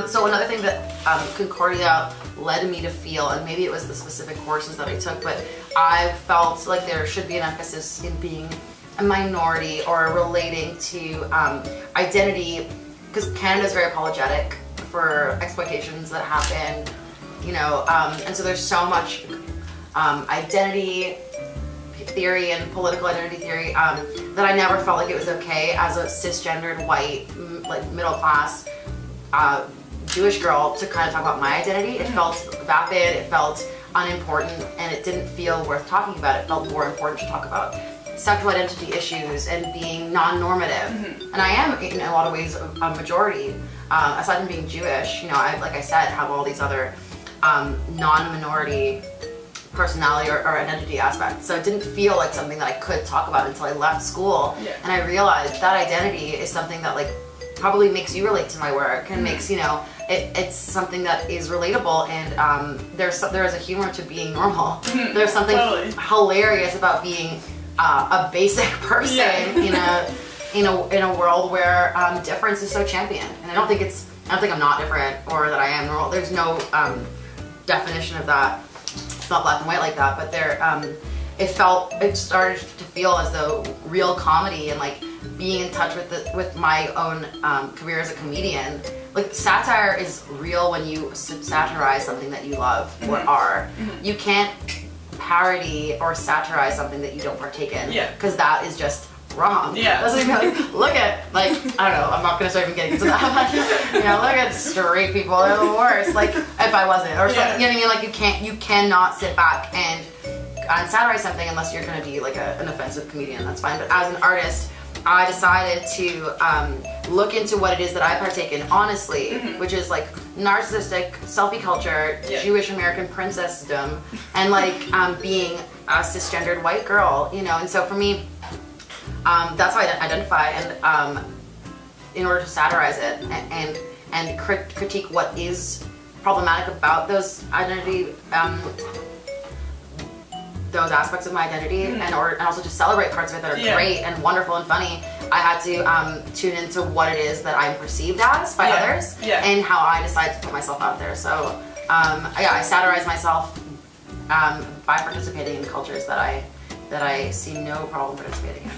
So another thing that Concordia led me to feel, and maybe it was the specific courses that I took, but I felt like there should be an emphasis in being a minority or relating to identity, because Canada is very apologetic for exploitations that happen, you know, and so there's so much identity theory and political identity theory that I never felt like it was okay as a cisgendered white, like middle class Jewish girl to kind of talk about my identity. It felt vapid, it felt unimportant, and it didn't feel worth talking about. It felt more important to talk about sexual identity issues and being non-normative. And I am, in a lot of ways, a majority. Aside from being Jewish, you know, like I said, have all these other non-minority personality or identity aspects. So it didn't feel like something that I could talk about until I left school. And I realized that identity is something that like probably makes you relate to my work and makes, you know, it's something that is relatable, and there is a humor to being normal. There's something hilarious about being a basic person in a world where difference is so championed. And I don't think I'm not different or that I am normal. There's no definition of that. It's not black and white like that, but it started to feel as though real comedy and like being in touch with my own career as a comedian. Like, satire is real when you satirize something that you love or are. You can't parody or satirize something that you don't partake in, because that is just wrong. That's what you're like, look at, like, I don't know, I'm not gonna start even getting into that. You know, look at straight people, they're the worst. Like, if I wasn't, or something, you know what I mean? Like, you cannot sit back and satirize something unless you're gonna be like an offensive comedian. That's fine. But as an artist, I decided to look into what it is that I partake in honestly, which is like narcissistic selfie culture, Jewish American princessdom, and like being a cisgendered white girl, you know. And so for me, that's how I identify, and in order to satirize it and critique what is problematic about those identity, those aspects of my identity, and also to celebrate parts of it that are great and wonderful and funny, I had to tune into what it is that I'm perceived as by others, and how I decide to put myself out there. So I satirize myself by participating in cultures that I see no problem participating in.